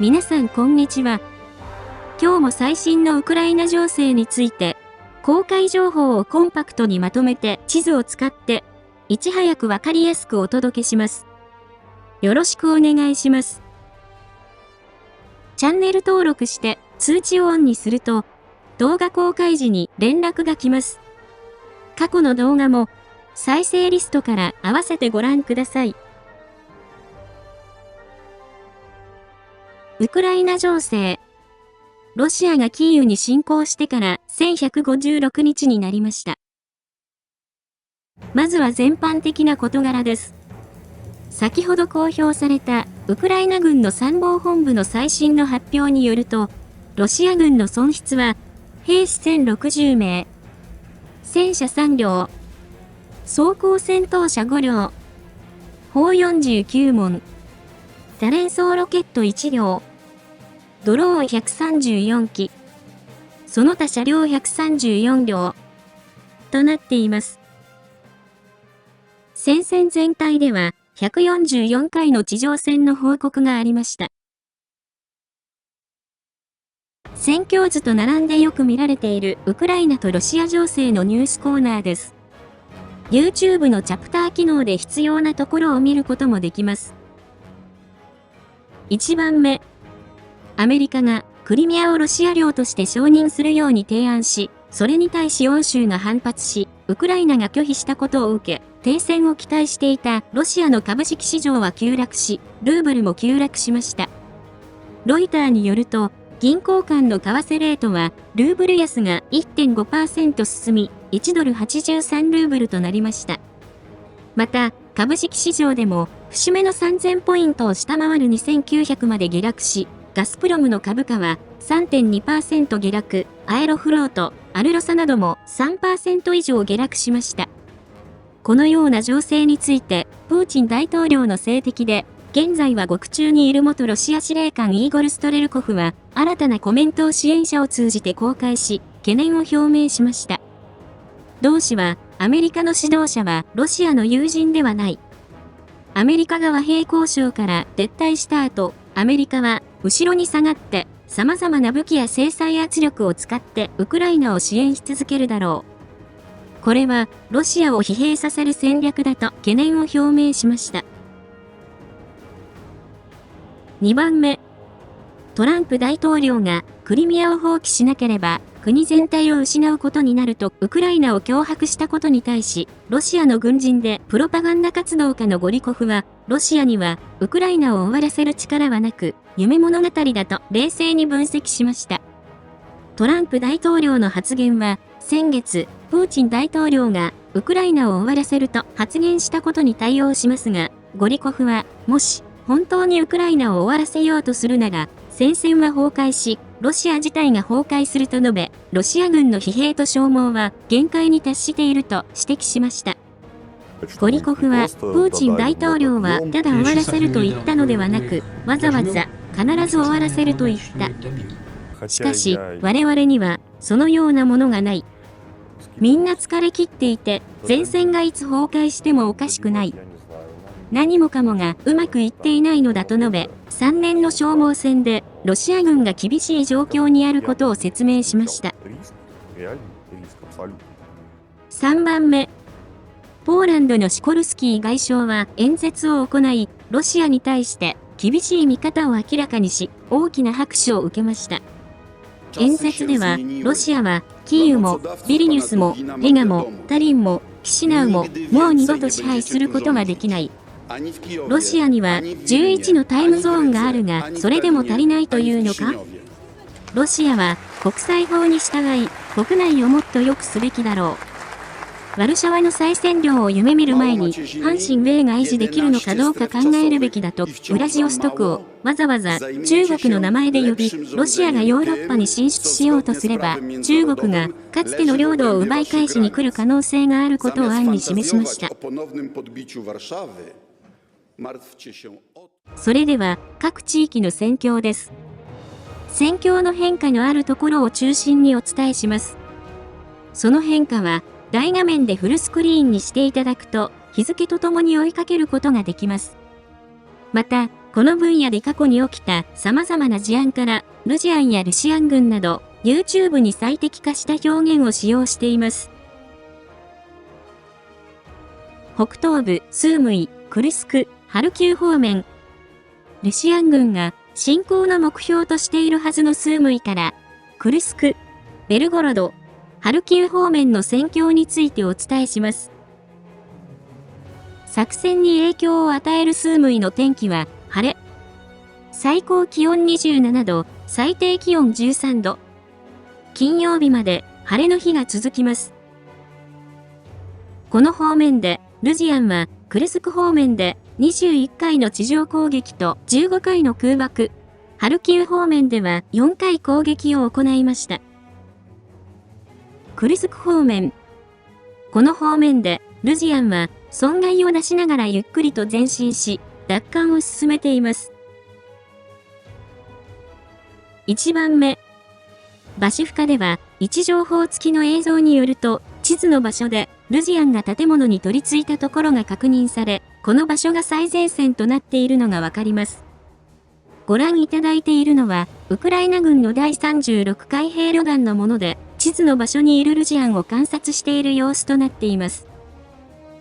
皆さんこんにちは。今日も最新のウクライナ情勢について、公開情報をコンパクトにまとめて地図を使って、いち早くわかりやすくお届けします。よろしくお願いします。チャンネル登録して通知をオンにすると、動画公開時に連絡が来ます。過去の動画も再生リストから合わせてご覧ください。ウクライナ情勢。ロシアがキーウに侵攻してから1156日になりました。まずは全般的な事柄です。先ほど公表されたウクライナ軍の参謀本部の最新の発表によると、ロシア軍の損失は兵士1060名、戦車3両、装甲戦闘車5両、砲49門、多連装ロケット1両、ドローン134機、その他車両134両となっています。戦線全体では144回の地上戦の報告がありました。戦況図と並んでよく見られているウクライナとロシア情勢のニュースコーナーです。YouTube のチャプター機能で必要なところを見ることもできます。1番目。アメリカがクリミアをロシア領として承認するように提案し、それに対し欧州が反発し、ウクライナが拒否したことを受け、停戦を期待していたロシアの株式市場は急落し、ルーブルも急落しました。ロイターによると、銀行間の為替レートは、ルーブル安が 1.5% 進み、1ドル83ルーブルとなりました。また、株式市場でも、節目の3000ポイントを下回る2900まで下落し、ガスプロムの株価は 3.2% 下落、アエロフロート、アルロサなども 3% 以上下落しました。このような情勢について、プーチン大統領の政敵で、現在は獄中にいる元ロシア司令官イーゴル・ストレルコフは、新たなコメントを支援者を通じて公開し、懸念を表明しました。同氏は、アメリカの指導者はロシアの友人ではない。アメリカが和平交渉から撤退した後、アメリカは後ろに下がって様々な武器や制裁圧力を使ってウクライナを支援し続けるだろう。これはロシアを疲弊させる戦略だと懸念を表明しました。2番目。トランプ大統領がクリミアを放棄しなければ国全体を失うことになるとウクライナを脅迫したことに対し、ロシアの軍人でプロパガンダ活動家のゴリコフは、ロシアにはウクライナを終わらせる力はなく、夢物語だと冷静に分析しました。トランプ大統領の発言は、先月、プーチン大統領がウクライナを終わらせると発言したことに対応しますが、ゴリコフは、もし本当にウクライナを終わらせようとするなら、戦線は崩壊し、ロシア自体が崩壊すると述べ、ロシア軍の疲弊と消耗は限界に達していると指摘しました。ゴリコフは、プーチン大統領はただ終わらせると言ったのではなく、わざわざ必ず終わらせると言った。しかし、我々にはそのようなものがない。みんな疲れ切っていて、前線がいつ崩壊してもおかしくない。何もかもがうまくいっていないのだと述べ、3年の消耗戦でロシア軍が厳しい状況にあることを説明しました。3番目。ポーランドのシコルスキー外相は演説を行い、ロシアに対して厳しい見方を明らかにし、大きな拍手を受けました。演説では、ロシアはキーウもビリニュスもリガもタリンもキシナウももう二度と支配することができない。ロシアには11のタイムゾーンがあるが、それでも足りないというのか？ロシアは国際法に従い、国内をもっと良くすべきだろう。ワルシャワの再占領を夢見る前に、阪神米が維持できるのかどうか考えるべきだと、ウラジオストクをわざわざ中国の名前で呼び、ロシアがヨーロッパに進出しようとすれば、中国がかつての領土を奪い返しに来る可能性があることを暗に示しました。それでは各地域の戦況です。戦況の変化のあるところを中心にお伝えします。その変化は大画面でフルスクリーンにしていただくと日付とともに追いかけることができます。またこの分野で過去に起きた様々な事案から、ルジアンやルシアン軍など、YouTube に最適化した表現を使用しています。北東部、スームイ、クルスク、ハルキウ方面。ルシアン軍が侵攻の目標としているはずのスームイから、クルスク、ベルゴロド、ハルキウ方面の戦況についてお伝えします。作戦に影響を与えるスームイの天気は、晴れ。最高気温27度、最低気温13度。金曜日まで晴れの日が続きます。この方面で、ルジアンは、クルスク方面で21回の地上攻撃と15回の空爆。ハルキウ方面では4回攻撃を行いました。クルスク方面。この方面で、ルジアンは損害を出しながらゆっくりと前進し、奪還を進めています。1番目。バシフカでは、位置情報付きの映像によると、地図の場所で、ルジアンが建物に取り付いたところが確認され、この場所が最前線となっているのがわかります。ご覧いただいているのは、ウクライナ軍の第36海兵旅団のもので、地図の場所にいるルジアンを観察している様子となっています。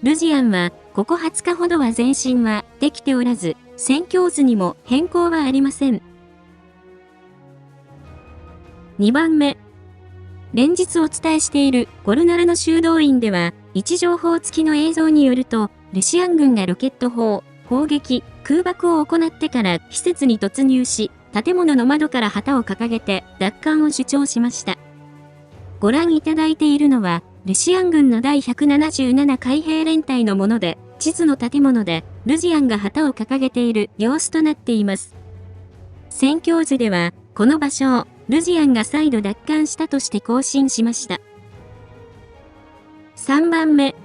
ルジアンは、ここ20日ほどは前進はできておらず、戦況図にも変更はありません。2番目。連日お伝えしているゴルナラの修道院では、位置情報付きの映像によると、ルシアン軍がロケット砲、砲撃、空爆を行ってから施設に突入し、建物の窓から旗を掲げて奪還を主張しました。ご覧いただいているのは、ルシアン軍の第177海兵連隊のもので、地図の建物でルジアンが旗を掲げている様子となっています。戦況図では、この場所をルジアンが再度奪還したとして更新しました。3番目。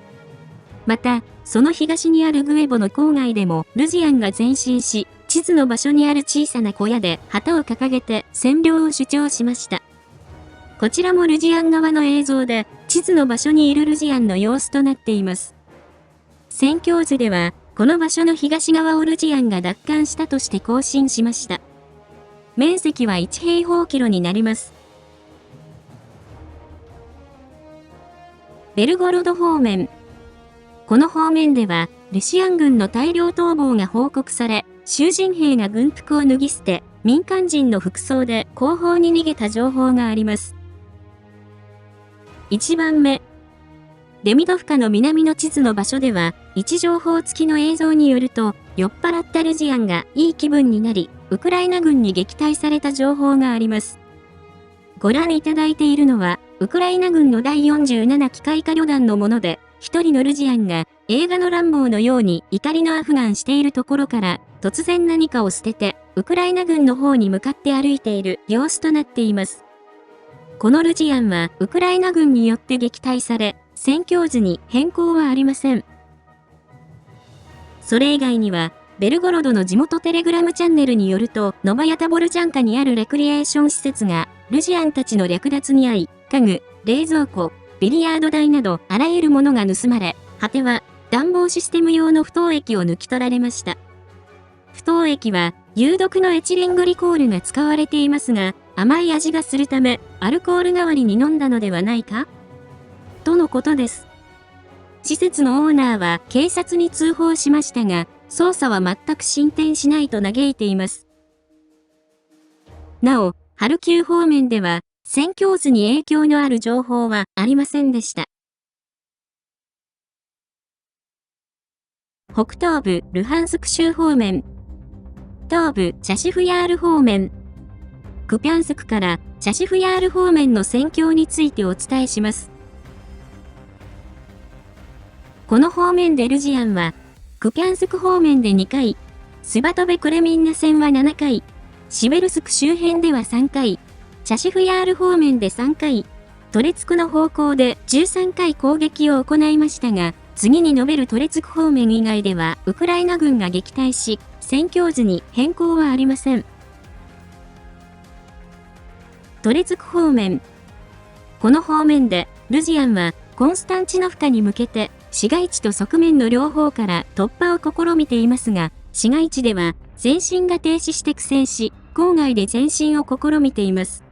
また、その東にあるグエボの郊外でもルジアンが前進し、地図の場所にある小さな小屋で旗を掲げて占領を主張しました。こちらもルジアン側の映像で、地図の場所にいるルジアンの様子となっています。戦況図では、この場所の東側をルジアンが奪還したとして更新しました。面積は1平方キロになります。ベルゴロド方面。この方面では、ルシアン軍の大量逃亡が報告され、囚人兵が軍服を脱ぎ捨て、民間人の服装で後方に逃げた情報があります。1番目。デミドフカの南の地図の場所では、位置情報付きの映像によると、酔っ払ったルジアンがいい気分になり、ウクライナ軍に撃退された情報があります。ご覧いただいているのは、ウクライナ軍の第47機械化旅団のもので、一人のルジアンが映画のランボーのように怒りのアフガンしているところから、突然何かを捨てて、ウクライナ軍の方に向かって歩いている様子となっています。このルジアンはウクライナ軍によって撃退され、戦況図に変更はありません。それ以外には、ベルゴロドの地元テレグラムチャンネルによると、ノバヤタボルチャンカにあるレクリエーション施設が、ルジアンたちの略奪に遭い、家具、冷蔵庫、ビリヤード台などあらゆるものが盗まれ、果ては暖房システム用の不凍液を抜き取られました。不凍液は有毒のエチレングリコールが使われていますが、甘い味がするため、アルコール代わりに飲んだのではないかとのことです。施設のオーナーは警察に通報しましたが、捜査は全く進展しないと嘆いています。なお、ハルキウ方面では、戦況図に影響のある情報はありませんでした。北東部ルハンスク州方面。東部チャシフヤール方面。クピャンスクからチャシフヤール方面の戦況についてお伝えします。この方面でルジアンは、クピャンスク方面で2回、スバトベクレミンナ戦は7回、シベルスク周辺では3回、チャシフヤール方面で3回、トレツクの方向で13回攻撃を行いましたが、次に述べるトレツク方面以外では、ウクライナ軍が撃退し、戦況図に変更はありません。トレツク方面。この方面で、ルジアンは、コンスタンチノフカに向けて、市街地と側面の両方から突破を試みていますが、市街地では前進が停止して苦戦し、郊外で前進を試みています。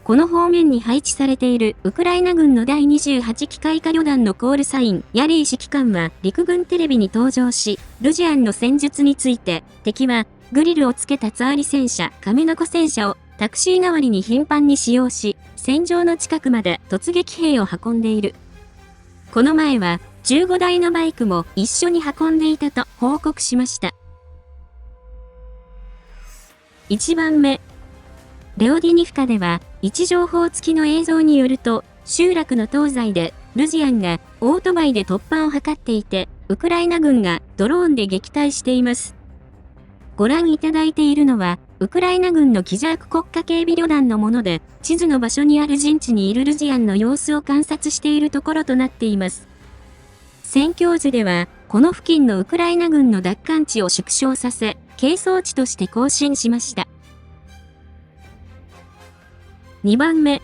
この方面に配置されているウクライナ軍の第28機械化旅団のコールサイン、ヤリー指揮官は陸軍テレビに登場し、ルジアンの戦術について、敵はグリルをつけたツアーリ戦車、カメノコ戦車をタクシー代わりに頻繁に使用し、戦場の近くまで突撃兵を運んでいる。この前は15台のバイクも一緒に運んでいたと報告しました。1番目。レオディニフカでは、位置情報付きの映像によると、集落の東西で、ルジアンがオートバイで突破を図っていて、ウクライナ軍がドローンで撃退しています。ご覧いただいているのは、ウクライナ軍のキジャーク国家警備旅団のもので、地図の場所にある陣地にいるルジアンの様子を観察しているところとなっています。戦況図では、この付近のウクライナ軍の奪還地を縮小させ、係争地として更新しました。2番目。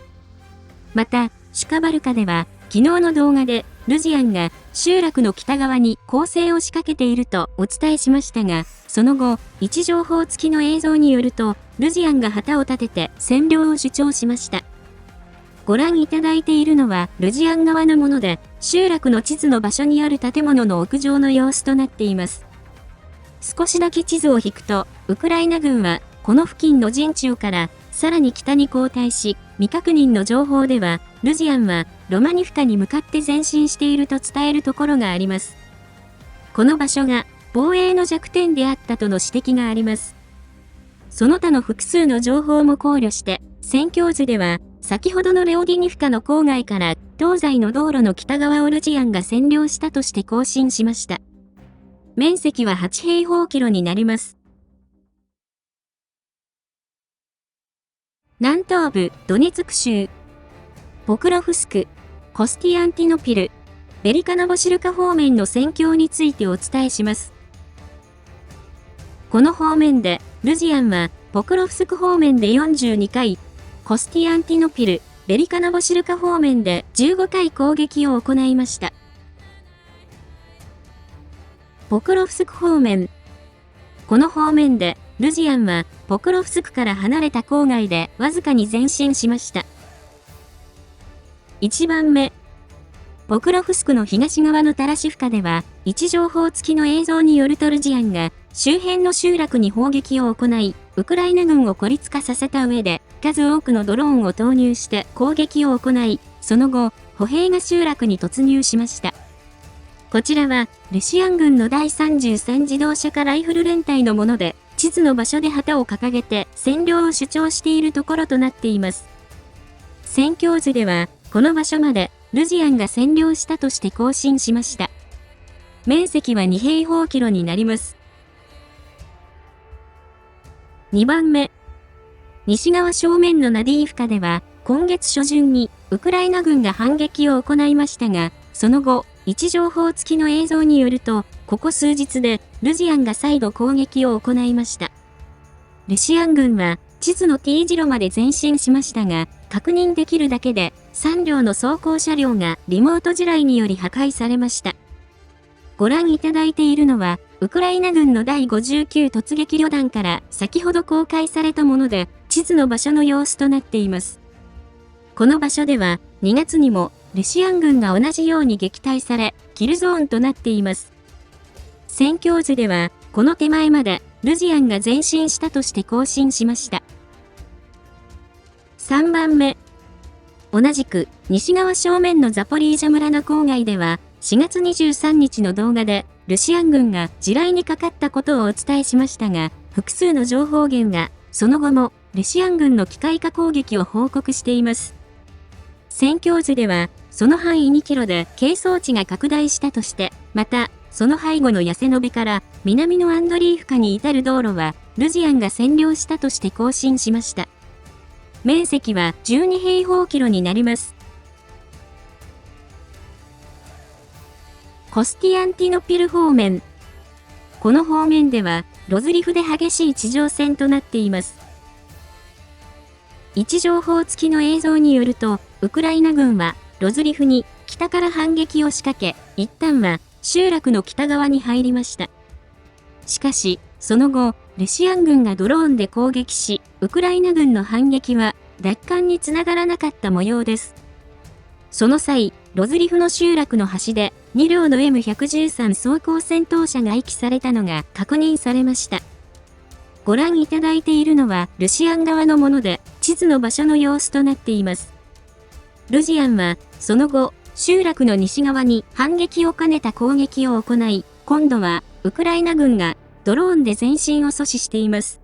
また、シュカバルカでは、昨日の動画で、ルジアンが集落の北側に攻勢を仕掛けているとお伝えしましたが、その後、位置情報付きの映像によると、ルジアンが旗を立てて占領を主張しました。ご覧いただいているのは、ルジアン側のもので、集落の地図の場所にある建物の屋上の様子となっています。少しだけ地図を引くと、ウクライナ軍は、この付近の陣地から、さらに北に後退し、未確認の情報では、ルジアンはロマニフカに向かって前進していると伝えるところがあります。この場所が防衛の弱点であったとの指摘があります。その他の複数の情報も考慮して、戦況図では、先ほどのレオディニフカの郊外から東西の道路の北側をルジアンが占領したとして更新しました。面積は8平方キロになります。南東部ドネツク州、ポクロフスク、コスティアンティノピル、ベリカノボシルカ方面の戦況についてお伝えします。この方面で、ルジアンはポクロフスク方面で42回、コスティアンティノピル、ベリカノボシルカ方面で15回攻撃を行いました。ポクロフスク方面。この方面で、ルジアンはポクロフスクから離れた郊外でわずかに前進しました。1番目。ポクロフスクの東側のタラシフカでは、位置情報付きの映像によるとルジアンが周辺の集落に砲撃を行い、ウクライナ軍を孤立化させた上で、数多くのドローンを投入して攻撃を行い、その後、歩兵が集落に突入しました。こちらは、ルシアン軍の第33自動車化ライフル連隊のもので、地図の場所で旗を掲げて占領を主張しているところとなっています。戦況図では、この場所までルジアンが占領したとして更新しました。面積は2平方キロになります。2番目。西側正面のナディーフカでは、今月初旬にウクライナ軍が反撃を行いましたが、その後、位置情報付きの映像によると、ここ数日でルジアンが再度攻撃を行いました。ルシアン軍は地図の T 字路まで前進しましたが、確認できるだけで3両の装甲車両がリモート地雷により破壊されました。ご覧いただいているのは、ウクライナ軍の第59突撃旅団から先ほど公開されたもので、地図の場所の様子となっています。この場所では2月にもルシアン軍が同じように撃退され、キルゾーンとなっています。戦況図では、この手前までルジアンが前進したとして更新しました。3番目。同じく西側正面のザポリージャ村の郊外では、4月23日の動画でルシアン軍が地雷にかかったことをお伝えしましたが、複数の情報源がその後もルシアン軍の機械化攻撃を報告しています。戦況図では、その範囲2キロで係争地が拡大したとして、また、その背後のヤセノベから南のアンドリーフカに至る道路は、ルジアンが占領したとして更新しました。面積は12平方キロになります。コスティアンティノピル方面。この方面では、ロズリフで激しい地上戦となっています。位置情報付きの映像によると、ウクライナ軍はロズリフに北から反撃を仕掛け、一旦は集落の北側に入りました。しかし、その後、ロシア軍がドローンで攻撃し、ウクライナ軍の反撃は奪還につながらなかった模様です。その際、ロズリフの集落の端で2両の M113 装甲戦闘車が遺棄されたのが確認されました。ご覧いただいているのはルシアン側のもので、地図の場所の様子となっています。ルジアンは、その後、集落の西側に反撃を兼ねた攻撃を行い、今度は、ウクライナ軍がドローンで前進を阻止しています。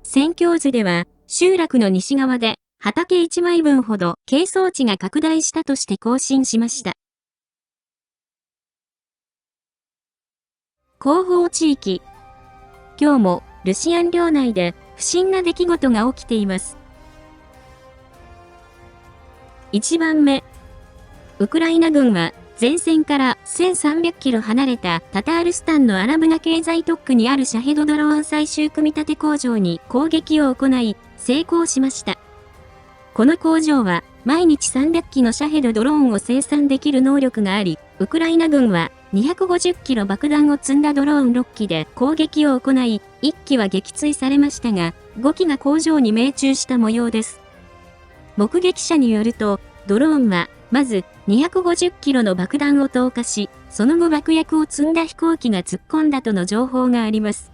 戦況図では、集落の西側で、畑1枚分ほど係争地が拡大したとして更新しました。後方地域。今日もロシアン領内で不審な出来事が起きています。1番目。ウクライナ軍は前線から1300キロ離れたタタールスタンのアラブナ経済特区にあるシャヘドドローン最終組み立て工場に攻撃を行い成功しました。この工場は毎日300機のシャヘドドローンを生産できる能力があり、ウクライナ軍は250キロ爆弾を積んだドローン6機で攻撃を行い、1機は撃墜されましたが、5機が工場に命中した模様です。目撃者によると、ドローンはまず250キロの爆弾を投下し、その後爆薬を積んだ飛行機が突っ込んだとの情報があります。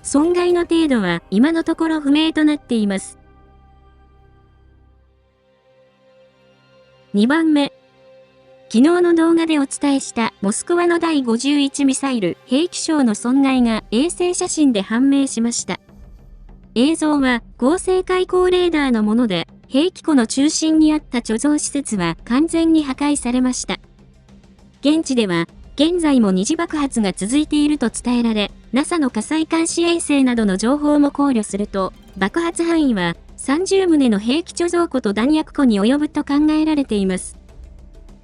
損害の程度は今のところ不明となっています。2番目。昨日の動画でお伝えしたモスクワの第51ミサイル兵器ショーの損害が衛星写真で判明しました。映像は合成開口レーダーのもので、兵器庫の中心にあった貯蔵施設は完全に破壊されました。現地では現在も二次爆発が続いていると伝えられ、NASA の火災監視衛星などの情報も考慮すると、爆発範囲は30棟の兵器貯蔵庫と弾薬庫に及ぶと考えられています。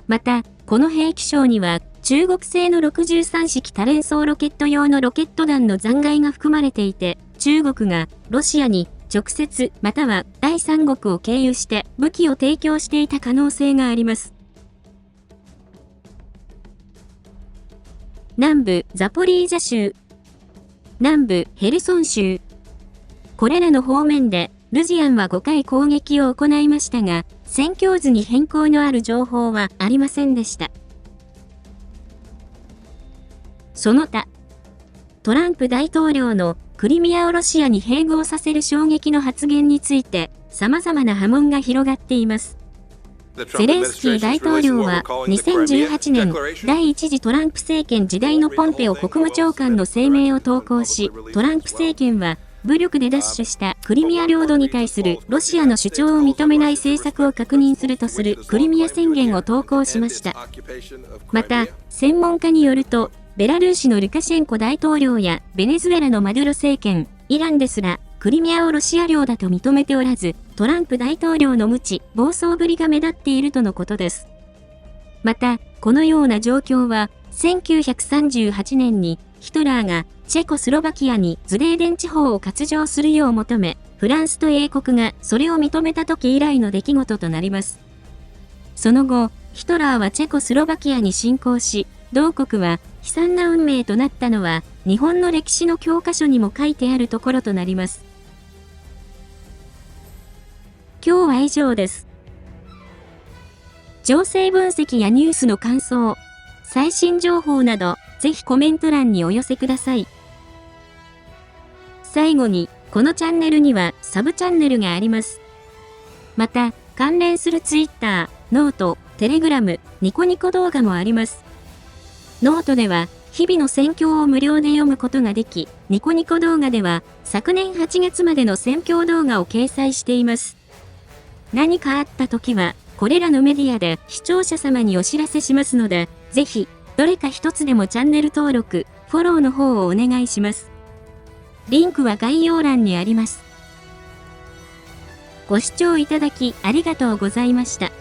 また、この兵器ショーには、中国製の63式多連装ロケット用のロケット弾の残骸が含まれていて、中国がロシアに直接または第三国を経由して武器を提供していた可能性があります。南部ザポリージャ州、南部ヘルソン州。これらの方面でルジアンは5回攻撃を行いましたが、戦況図に変更のある情報はありませんでした。その他、トランプ大統領のクリミアをロシアに併合させる衝撃の発言について、様々な波紋が広がっています。ゼレンスキー大統領は2018年第一次トランプ政権時代のポンペオ国務長官の声明を投稿し、トランプ政権は武力で奪取したクリミア領土に対するロシアの主張を認めない政策を確認するとするクリミア宣言を投稿しました。また、専門家によると、ベラルーシのルカシェンコ大統領やベネズエラのマドゥロ政権、イランですら、クリミアをロシア領だと認めておらず、トランプ大統領の無知、暴走ぶりが目立っているとのことです。また、このような状況は、1938年にヒトラーがチェコスロバキアにズレーデン地方を割譲するよう求め、フランスと英国がそれを認めた時以来の出来事となります。その後、ヒトラーはチェコスロバキアに侵攻し、同国は悲惨な運命となったのは、日本の歴史の教科書にも書いてあるところとなります。今日は以上です。情勢分析やニュースの感想、最新情報など、ぜひコメント欄にお寄せください。最後に、このチャンネルにはサブチャンネルがあります。また、関連するツイッター、ノート、テレグラム、ニコニコ動画もあります。ノートでは、日々の戦況を無料で読むことができ、ニコニコ動画では、昨年8月までの戦況動画を掲載しています。何かあった時は、これらのメディアで視聴者様にお知らせしますので、ぜひ、どれか一つでもチャンネル登録、フォローの方をお願いします。リンクは概要欄にあります。ご視聴いただきありがとうございました。